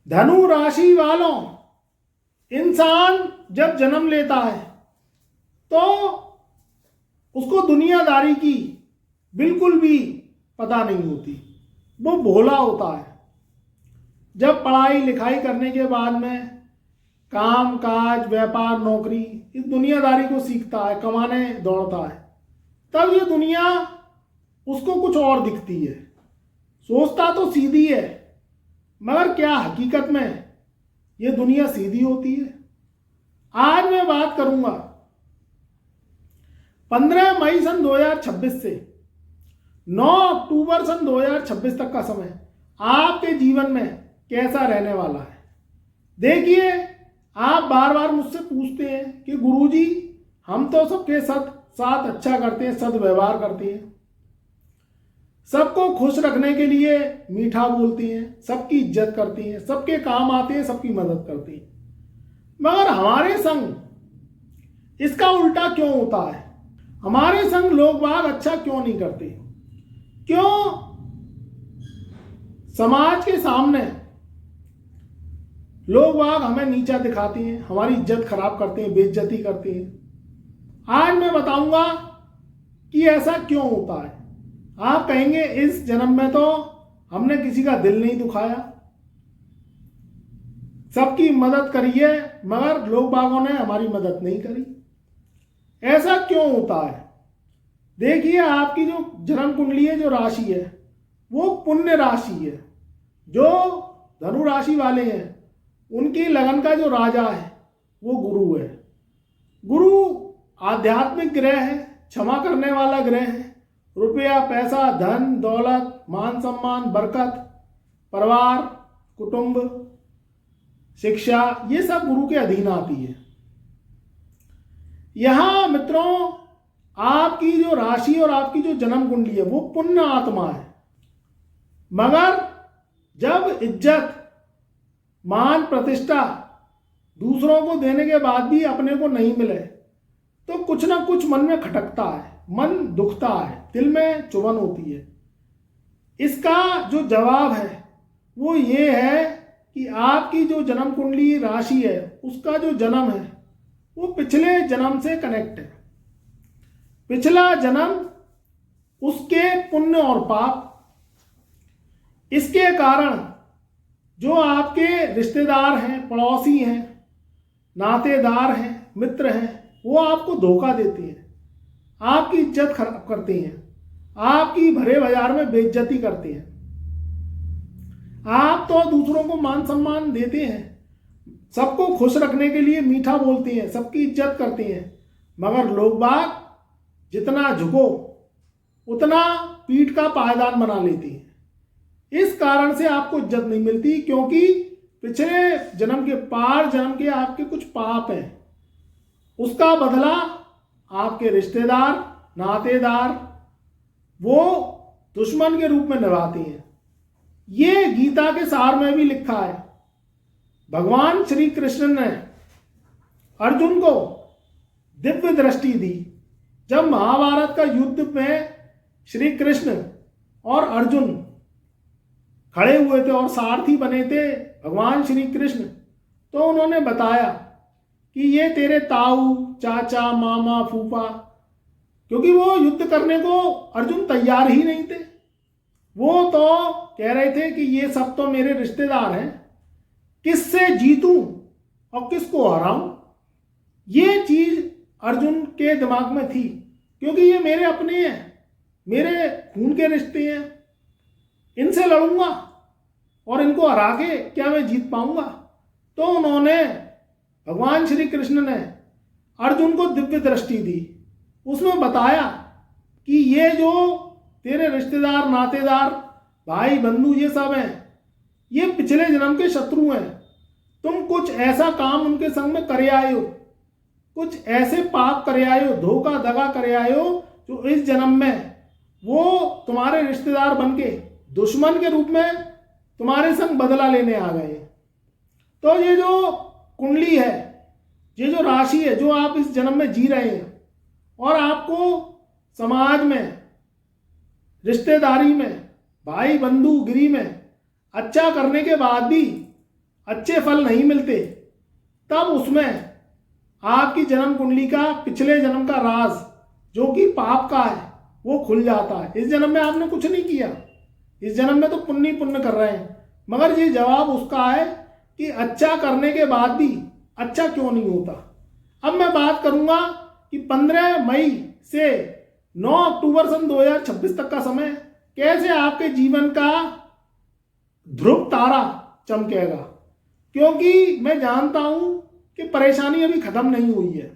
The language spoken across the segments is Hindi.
धनु राशि वालों, इंसान जब जन्म लेता है तो उसको दुनियादारी की बिल्कुल भी पता नहीं होती, वो भोला होता है। जब पढ़ाई लिखाई करने के बाद में काम काज व्यापार नौकरी इस दुनियादारी को सीखता है, कमाने दौड़ता है, तब ये दुनिया उसको कुछ और दिखती है। सोचता तो सीधी है, मगर क्या हकीकत में ये दुनिया सीधी होती है? आज मैं बात करूंगा 15 मई सन 2026 से 9 अक्टूबर सन 2026 तक का समय आपके जीवन में कैसा रहने वाला है। देखिए, आप बार बार मुझसे पूछते हैं कि गुरुजी हम तो सबके साथ अच्छा करते हैं, सद्व्यवहार करते हैं, सबको खुश रखने के लिए मीठा बोलती हैं, सबकी इज्जत करती हैं, सबके काम आते हैं, सबकी मदद करती हैं, मगर हमारे संग इसका उल्टा क्यों होता है? हमारे संग लोग बाग अच्छा क्यों नहीं करते? क्यों समाज के सामने लोग बाग हमें नीचा दिखाते हैं, हमारी इज्जत खराब करते हैं, बेइज्जती करते हैं? आज मैं बताऊंगा कि ऐसा क्यों होता है। आप कहेंगे इस जन्म में तो हमने किसी का दिल नहीं दुखाया, सबकी मदद करी है, मगर लोग बागों ने हमारी मदद नहीं करी। ऐसा क्यों होता है? देखिए, आपकी जो जन्म कुंडली है, जो राशि है, वो पुण्य राशि है। जो धनु राशि वाले हैं उनकी लगन का जो राजा है वो गुरु है। गुरु आध्यात्मिक ग्रह है, क्षमा करने वाला ग्रह है। रुपया पैसा धन दौलत मान सम्मान बरकत परिवार कुटुंब शिक्षा ये सब गुरु के अधीन आती है। यहां मित्रों, आपकी जो राशि और आपकी जो जन्म कुंडली है वो पुण्य आत्मा है, मगर जब इज्जत मान प्रतिष्ठा दूसरों को देने के बाद भी अपने को नहीं मिले तो कुछ ना कुछ मन में खटकता है, मन दुखता है, दिल में चुभन होती है। इसका जो जवाब है वो ये है कि आपकी जो जन्म कुंडली राशि है उसका जो जन्म है वो पिछले जन्म से कनेक्ट है। पिछला जन्म उसके पुण्य और पाप, इसके कारण जो आपके रिश्तेदार हैं, पड़ोसी हैं, नातेदार हैं, मित्र हैं, वो आपको धोखा देते हैं, आपकी इज्जत खराब करते हैं, आपकी भरे बाजार में बेइज्जती करते हैं। आप तो दूसरों को मान सम्मान देते हैं, सबको खुश रखने के लिए मीठा बोलते हैं, सबकी इज्जत करते हैं, मगर लोग बाग जितना झुको उतना पीठ का पायदान बना लेते हैं। इस कारण से आपको इज्जत नहीं मिलती, क्योंकि पिछले जन्म के पार जन्म के आपके कुछ पाप हैं, उसका बदला आपके रिश्तेदार नातेदार वो दुश्मन के रूप में निभाते हैं। ये गीता के सार में भी लिखा है। भगवान श्री कृष्ण ने अर्जुन को दिव्य दृष्टि दी। जब महाभारत का युद्ध में श्री कृष्ण और अर्जुन खड़े हुए थे और सारथी बने थे भगवान श्री कृष्ण, तो उन्होंने बताया कि ये तेरे ताऊ चाचा मामा फूफा, क्योंकि वो युद्ध करने को अर्जुन तैयार ही नहीं थे। वो तो कह रहे थे कि ये सब तो मेरे रिश्तेदार हैं, किससे जीतूं और किसको हराऊं। ये चीज अर्जुन के दिमाग में थी, क्योंकि ये मेरे अपने हैं, मेरे खून के रिश्ते हैं, इनसे लड़ूंगा और इनको हरा के क्या मैं जीत पाऊंगा। तो उन्होंने भगवान श्री कृष्ण ने अर्जुन को दिव्य दृष्टि दी। उसमें बताया कि ये जो तेरे रिश्तेदार नातेदार भाई बंधु ये सब हैं, ये पिछले जन्म के शत्रु हैं। तुम कुछ ऐसा काम उनके संग में करे आए हो, कुछ ऐसे पाप करे आए हो, धोखा दगा करे आए हो, जो इस जन्म में वो तुम्हारे रिश्तेदार बन के दुश्मन के रूप में तुम्हारे संग बदला लेने आ गए। तो ये जो कुंडली है, ये जो राशि है, जो आप इस जन्म में जी रहे हैं, और आपको समाज में रिश्तेदारी में भाई बंधु गिरी में अच्छा करने के बाद भी अच्छे फल नहीं मिलते, तब उसमें आपकी जन्म कुंडली का पिछले जन्म का राज जो कि पाप का है वो खुल जाता है। इस जन्म में आपने कुछ नहीं किया, इस जन्म में तो पुण्य ही पुण्य कर रहे हैं, मगर ये जवाब उसका है कि अच्छा करने के बाद भी अच्छा क्यों नहीं होता। अब मैं बात करूंगा कि 15 मई से 9 अक्टूबर सन 2026 तक का समय कैसे आपके जीवन का ध्रुव तारा चमकेगा, क्योंकि मैं जानता हूं कि परेशानी अभी खत्म नहीं हुई है।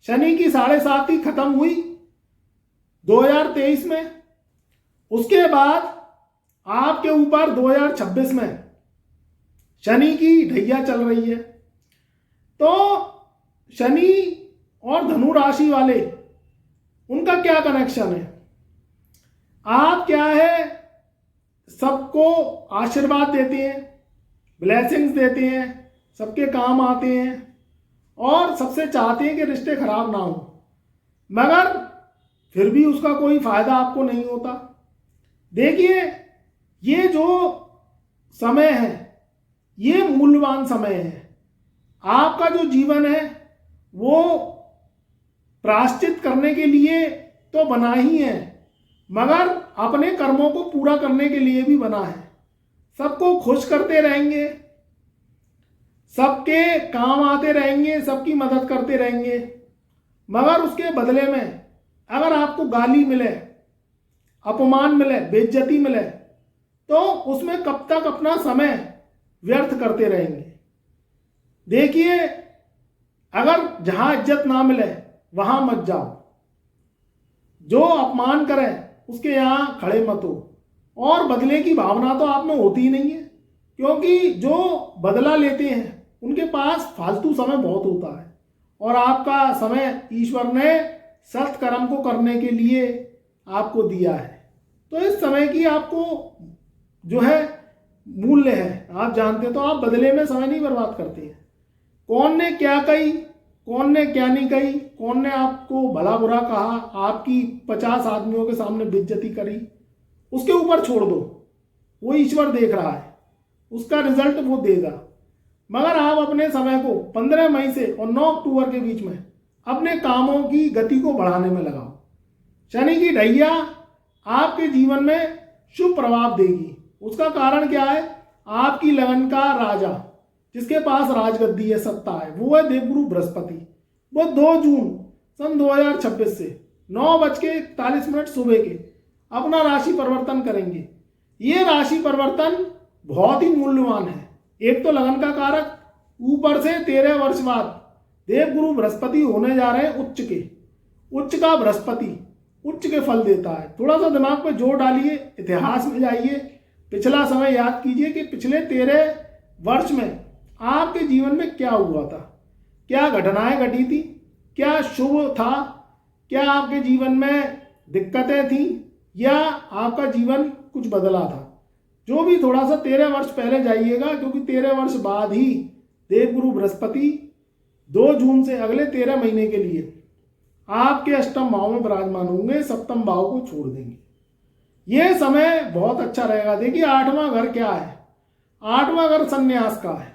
शनि की 7.5 खत्म हुई 2023 में, उसके बाद आपके ऊपर 2026 में शनि की ढैया चल रही है। तो शनि और धनु राशि वाले, उनका क्या कनेक्शन है? आप क्या है, सबको आशीर्वाद देते हैं, ब्लेसिंग्स देते हैं, सबके काम आते हैं और सबसे चाहते हैं कि रिश्ते खराब ना हो, मगर फिर भी उसका कोई फायदा आपको नहीं होता। देखिए, ये जो समय है ये मूल्यवान समय है। आपका जो जीवन है वो प्रायश्चित करने के लिए तो बना ही है, मगर अपने कर्मों को पूरा करने के लिए भी बना है। सबको खुश करते रहेंगे, सबके काम आते रहेंगे, सबकी मदद करते रहेंगे, मगर उसके बदले में अगर आपको गाली मिले, अपमान मिले, बेइज्जती मिले, तो उसमें कब तक अपना समय व्यर्थ करते रहेंगे। देखिए, अगर जहां इज्जत ना मिले वहां मत जाओ, जो अपमान करें उसके यहां खड़े मत हो, और बदले की भावना तो आप में होती ही नहीं है, क्योंकि जो बदला लेते हैं उनके पास फालतू समय बहुत होता है, और आपका समय ईश्वर ने सत्कर्म को करने के लिए आपको दिया है। तो इस समय की आपको जो है मूल्य है, आप जानते हैं, तो आप बदले में समय नहीं बर्बाद करते हैं। कौन ने क्या कही, कौन ने क्या नहीं कही, कौन ने आपको भला बुरा कहा, आपकी 50 आदमियों के सामने बेइज्जती करी, उसके ऊपर छोड़ दो, वो ईश्वर देख रहा है, उसका रिजल्ट वो देगा। मगर आप अपने समय को 15 मई से और 9 अक्टूबर के बीच में अपने कामों की गति को बढ़ाने में लगाओ। शनि की ढैया आपके जीवन में शुभ प्रभाव देगी। उसका कारण क्या है? आपकी लगन का राजा, जिसके पास राजगद्दी है, सत्ता है, वो है देवगुरु बृहस्पति। वो 2 जून सन 2026 से 9:41 सुबह के अपना राशि परिवर्तन करेंगे। ये राशि परिवर्तन बहुत ही मूल्यवान है। एक तो लगन का कारक, ऊपर से 13 वर्ष बाद देवगुरु बृहस्पति होने जा रहे हैं उच्च के। उच्च का बृहस्पति उच्च के फल देता है। थोड़ा सा दिमाग पे जोर डालिए, इतिहास में जाइए, पिछला समय याद कीजिए कि पिछले 13 वर्ष में आपके जीवन में क्या हुआ था, क्या घटनाएं घटी थी, क्या शुभ था, क्या आपके जीवन में दिक्कतें थी, या आपका जीवन कुछ बदला था। जो भी थोड़ा सा 13 वर्ष पहले जाइएगा, क्योंकि 13 वर्ष बाद ही देवगुरु बृहस्पति 2 जून से अगले 13 महीने के लिए आपके अष्टम भाव में विराजमान होंगे, सप्तम भाव को छोड़ देंगे। यह समय बहुत अच्छा रहेगा। देखिए, 8वां घर क्या है? 8वां घर संन्यास का है।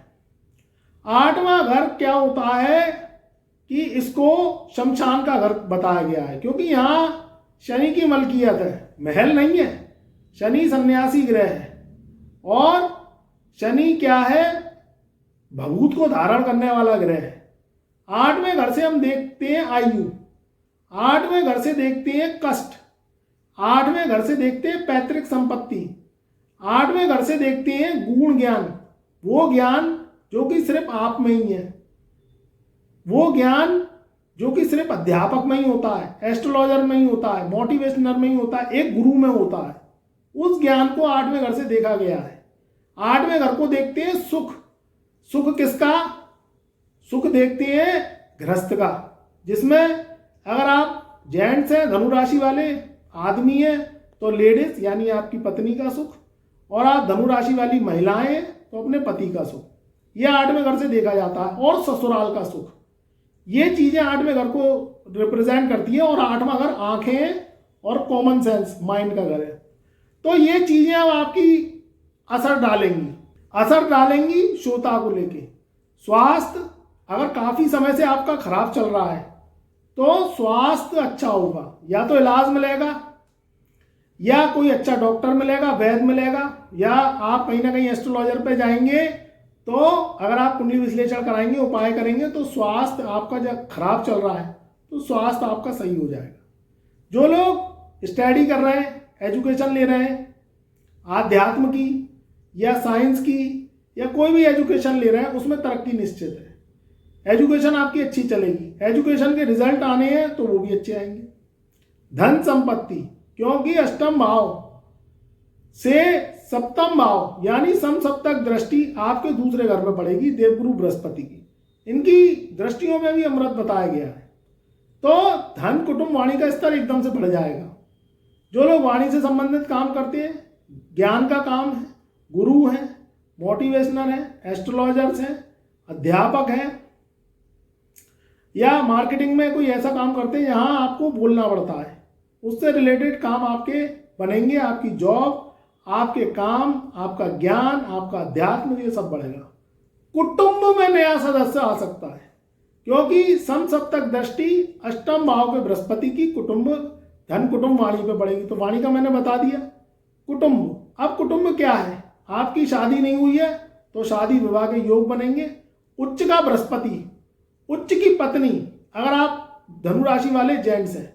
8वां घर क्या होता है कि इसको शमशान का घर बताया गया है, क्योंकि यहाँ शनि की मलकियत है, महल नहीं है। शनि सन्यासी ग्रह है, और शनि क्या है? भभूत को धारण करने वाला ग्रह है। 8वें घर से हम देखते हैं आयु, 8वें घर से देखते हैं कष्ट, 8वें घर से देखते हैं पैतृक संपत्ति, 8वें घर से देखते हैं गुण ज्ञान, वो ज्ञान जो कि सिर्फ आप में ही है, वो ज्ञान जो कि सिर्फ अध्यापक में ही होता है, एस्ट्रोलॉजर में ही होता है, मोटिवेशनर में ही होता है, एक गुरु में होता है। उस ज्ञान को 8वें घर से देखा गया है। 8वें घर को देखते हैं सुख। सुख किसका? सुख देखते हैं गृहस्थ का, जिसमें अगर आप जेंट्स हैं, धनु राशि वाले आदमी हैं, तो लेडीज यानी आपकी पत्नी का सुख, और आप धनु राशि वाली महिलाएं हैं तो अपने पति का सुख। यह 8वें घर से देखा जाता है। और ससुराल का सुख, ये चीजें 8वें घर को रिप्रेजेंट करती है। और 8वां घर आंखें और कॉमन सेंस, माइंड का घर है। तो ये चीजें अब आपकी असर डालेंगी। असर डालेंगी श्रोता को लेके। स्वास्थ्य अगर काफ़ी समय से आपका खराब चल रहा है तो स्वास्थ्य अच्छा होगा, या तो इलाज मिलेगा या कोई अच्छा डॉक्टर मिलेगा, वैद्य मिलेगा, या आप कहीं ना कहीं एस्ट्रोलॉजर पे जाएंगे तो अगर आप कुंडली विश्लेषण कराएंगे, उपाय करेंगे तो स्वास्थ्य आपका जब खराब चल रहा है तो स्वास्थ्य आपका सही हो जाएगा। जो लोग स्टडी कर रहे हैं, एजुकेशन ले रहे हैं, आध्यात्म की या साइंस की या कोई भी एजुकेशन ले रहे हैं, उसमें तरक्की निश्चित है। एजुकेशन आपकी अच्छी चलेगी, एजुकेशन के रिजल्ट आने हैं तो वो भी अच्छे आएंगे। धन संपत्ति, क्योंकि अष्टम भाव से सप्तम भाव यानी समसप्तक दृष्टि आपके दूसरे घर में पड़ेगी, देवगुरु बृहस्पति की। इनकी दृष्टियों में भी अमृत बताया गया है। तो धन, कुटुंब, वाणी का स्तर एकदम से बढ़ जाएगा। जो लोग वाणी से संबंधित काम करते हैं, ज्ञान का काम है, गुरु हैं, मोटिवेशनर हैं, एस्ट्रोलॉजर्स हैं, अध्यापक हैं, या मार्केटिंग में कोई ऐसा काम करते हैं यहाँ आपको बोलना पड़ता है, उससे रिलेटेड काम आपके बनेंगे। आपकी जॉब, आपके काम, आपका ज्ञान, आपका अध्यात्म, ये सब बढ़ेगा। कुटुंब में नया सदस्य आ सकता है, क्योंकि समसप्तक दृष्टि अष्टम भाव के बृहस्पति की कुटुंब, धन, कुटुंब, वाणी पे पड़ेगी। तो वाणी का मैंने बता दिया। कुटुंब, अब कुटुंब क्या है? आपकी शादी नहीं हुई है तो शादी विवाह के योग बनेंगे। उच्च का बृहस्पति, उच्च की पत्नी, अगर आप धनु राशि वाले जेंट्स हैं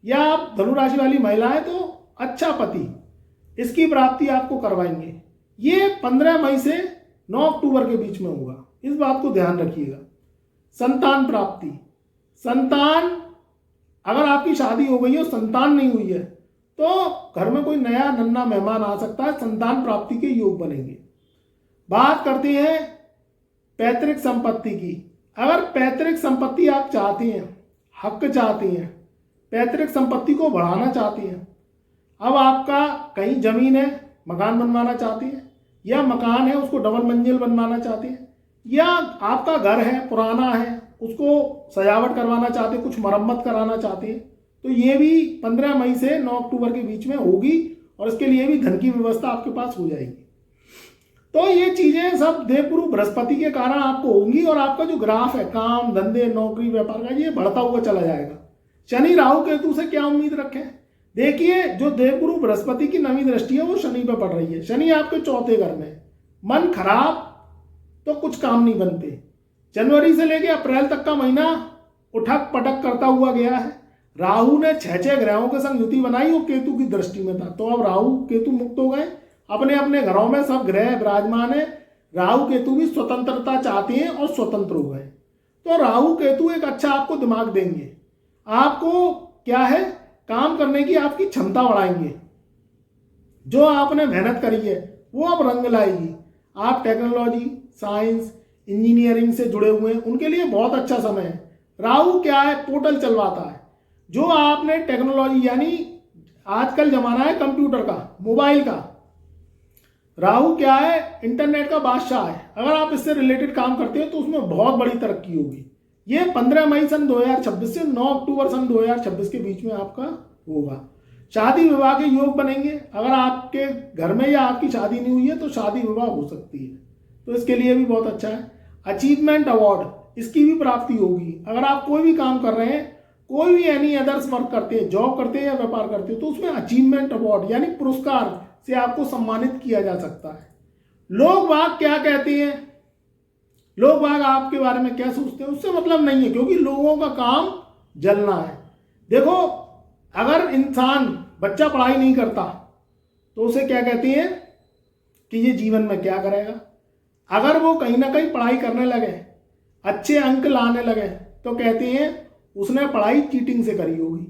या आप धनु राशि वाली महिलाएं तो अच्छा पति, इसकी प्राप्ति आपको करवाएंगे। ये 15 मई से 9 अक्टूबर के बीच में होगा, इस बात को ध्यान रखिएगा। संतान प्राप्ति, संतान, अगर आपकी शादी हो गई है और संतान नहीं हुई है तो घर में कोई नया नन्हा मेहमान आ सकता है, संतान प्राप्ति के योग बनेंगे। बात करते हैं पैतृक संपत्ति की। अगर पैतृक संपत्ति आप चाहते हैं, हक चाहते हैं, पैतृक संपत्ति को बढ़ाना चाहते हैं, अब आपका कहीं जमीन है, मकान बनवाना चाहते हैं, या मकान है उसको डबल मंजिल बनवाना चाहते हैं, या आपका घर है पुराना है उसको सजावट करवाना चाहते हैं, कुछ मरम्मत कराना चाहते हैं, तो ये भी 15 मई से 9 अक्टूबर के बीच में होगी और इसके लिए भी धन की व्यवस्था आपके पास हो जाएगी। तो ये चीज़ें सब देवगुरु बृहस्पति के कारण आपको होंगी और आपका जो ग्राफ है काम, धंधे, नौकरी, व्यापार का, ये बढ़ता हुआ चला जाएगा। शनि राहु केतु से क्या उम्मीद रखें? देखिए, जो देवगुरु बृहस्पति की नवी दृष्टि है वो शनि पे पड़ रही है। शनि आपके चौथे घर में, मन खराब तो कुछ काम नहीं बनते। जनवरी से लेकर अप्रैल तक का महीना उठक पटक करता हुआ गया है। राहु ने 6 ग्रहों के संग युति बनाई और केतु की दृष्टि में था, तो अब राहु केतु मुक्त हो गए, अपने अपने घरों में सब ग्रह विराजमान है। राहु केतु भी स्वतंत्रता चाहते हैं और स्वतंत्र हो गए। तो राहु केतु एक अच्छा आपको दिमाग देंगे, आपको क्या है काम करने की आपकी क्षमता बढ़ाएंगे। जो आपने मेहनत करी है वो अब रंग लाएगी। आप टेक्नोलॉजी, साइंस, इंजीनियरिंग से जुड़े हुए हैं, उनके लिए बहुत अच्छा समय है। राहु क्या है, पोर्टल चलवाता है। जो आपने टेक्नोलॉजी, यानी आजकल जमाना है कंप्यूटर का, मोबाइल का, राहु क्या है, इंटरनेट का बादशाह है। अगर आप इससे रिलेटेड काम करते हैं तो उसमें बहुत बड़ी तरक्की होगी। ये 15 मई सन 2026 से 9 अक्टूबर सन 2026 के बीच में आपका होगा। शादी विवाह के योग बनेंगे। अगर आपके घर में या आपकी शादी नहीं हुई है तो शादी विवाह हो सकती है, तो इसके लिए भी बहुत अच्छा है। अचीवमेंट अवार्ड, इसकी भी प्राप्ति होगी। अगर आप कोई भी काम कर रहे हैं, कोई भी एनी अदर्स वर्क करते हैं, जॉब करते हैं या व्यापार करते हैं, तो उसमें अचीवमेंट अवार्ड यानी पुरस्कार से आपको सम्मानित किया जा सकता है। लोग बाग क्या कहते हैं, लोग बाग आपके बारे में क्या सोचते हैं, उससे मतलब नहीं है, क्योंकि लोगों का काम जलना है। देखो, अगर इंसान, बच्चा पढ़ाई नहीं करता तो उसे क्या कहते हैं कि ये जीवन में क्या करेगा। अगर वो कहीं ना कहीं पढ़ाई करने लगे, अच्छे अंक लाने लगे, तो कहते हैं उसने पढ़ाई चीटिंग से करी होगी।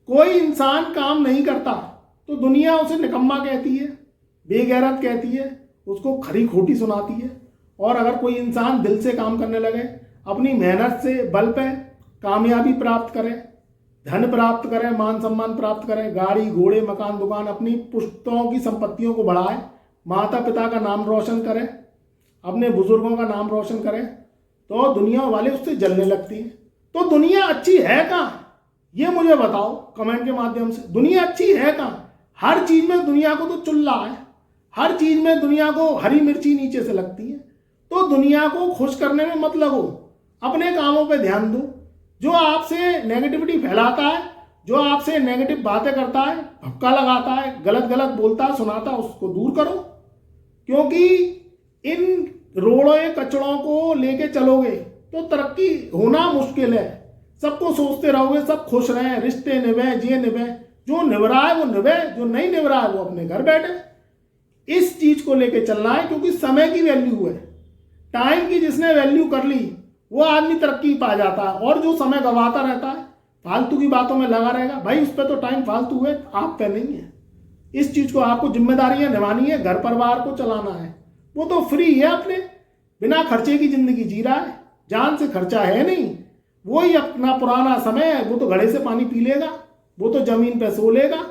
कोई इंसान काम नहीं करता तो दुनिया उसे निकम्मा कहती है, बेगैरत कहती है, उसको खरी खोटी सुनाती है। और अगर कोई इंसान दिल से काम करने लगे, अपनी मेहनत से बल पे कामयाबी प्राप्त करे, धन प्राप्त करे, मान सम्मान प्राप्त करे, गाड़ी घोड़े मकान दुकान, अपनी पुश्तों की संपत्तियों को बढ़ाए, माता पिता का नाम रोशन करे, अपने बुजुर्गों का नाम रोशन करे, तो दुनिया वाले उससे जलने लगती हैं। तो दुनिया अच्छी है कहाँ, ये मुझे बताओ कमेंट के माध्यम से। दुनिया अच्छी है कहाँ? हर चीज में दुनिया को तो चुन रहा है। हर चीज में दुनिया को हरी मिर्ची नीचे से लगती है। तो दुनिया को खुश करने में मत लगो, अपने कामों पे ध्यान दो। जो आपसे नेगेटिविटी फैलाता है, जो आपसे नेगेटिव बातें करता है, भक्का लगाता है, गलत गलत बोलता है, सुनाता है, उसको दूर करो। क्योंकि इन रोड़े कचड़ों को लेके चलोगे तो तरक्की होना मुश्किल है। सबको सोचते रहोगे सब खुश रहें, रिश्ते निभे, ये निभे। जो निभ रहा है वो निभे, जो नहीं निभ रहा है वो अपने घर बैठे। इस चीज को लेके चलना है, क्योंकि समय की वैल्यू है। टाइम की जिसने वैल्यू कर ली वो आदमी तरक्की पा जाता है, और जो समय गंवाता रहता है, फालतू की बातों में लगा रहेगा, भाई उस पर तो टाइम फालतू है, आप पे नहीं है। इस चीज को आपको जिम्मेदारियां निभानी है, घर परिवार को चलाना है। वो तो फ्री है, अपने बिना खर्चे की जिंदगी जी रहा है, जान से खर्चा है नहीं। वो ही अपना पुराना समय है, वो तो घड़े से पानी पी लेगा, वो तो जमीन पे सो लेगा,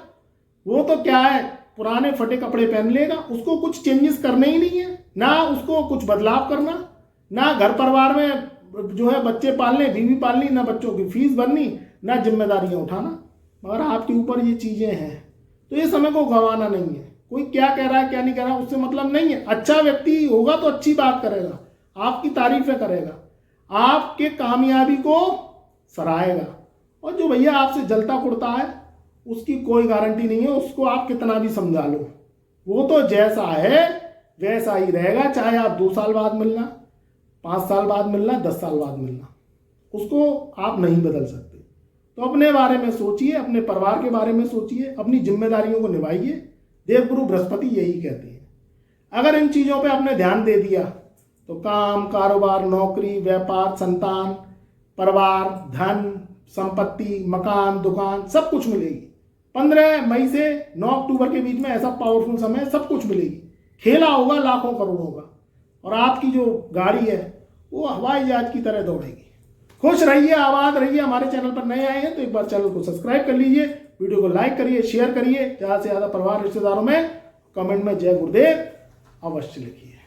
वो तो क्या है पुराने फटे कपड़े पहन लेगा। उसको कुछ चेंजेस करने ही नहीं है, ना उसको कुछ बदलाव करना, ना घर परिवार में जो है बच्चे पालने, बीवी पालनी, ना बच्चों की फीस भरनी, ना जिम्मेदारियां उठाना। मगर आपके ऊपर ये चीजें हैं, तो ये समय को गंवाना नहीं है। कोई क्या कह रहा है क्या नहीं कह रहा है उससे मतलब नहीं है। अच्छा व्यक्ति होगा तो अच्छी बात करेगा, आपकी तारीफें करेगा, आपके कामयाबी को सराहेगा। और जो भैया आपसे जलता कुड़ता है उसकी कोई गारंटी नहीं है, उसको आप कितना भी समझा लो, वो तो जैसा है वैसा ही रहेगा। चाहे आप 2 साल बाद मिलना, 5 साल बाद मिलना, 10 साल बाद मिलना, उसको आप नहीं बदल सकते। तो अपने बारे में सोचिए, अपने परिवार के बारे में सोचिए, अपनी जिम्मेदारियों को निभाइए। देवगुरु बृहस्पति यही कहते हैं। अगर इन चीज़ों पे आपने ध्यान दे दिया तो काम, कारोबार, नौकरी, व्यापार, संतान, परिवार, धन, संपत्ति, मकान, दुकान, सब कुछ मिलेगी। 15 मई से 9 अक्टूबर के बीच में ऐसा पावरफुल समय, सब कुछ मिलेगी। खेला होगा लाखों करोड़ों का, और आपकी जो गाड़ी है वो हवाई जहाज की तरह दौड़ेगी। खुश रहिए, आबाद रहिए। हमारे चैनल पर नए आए हैं तो एक बार चैनल को सब्सक्राइब कर लीजिए, वीडियो को लाइक करिए, शेयर करिए, ज़्यादा से ज़्यादा परिवार रिश्तेदारों में। कमेंट में जय गुरुदेव अवश्य लिखिए।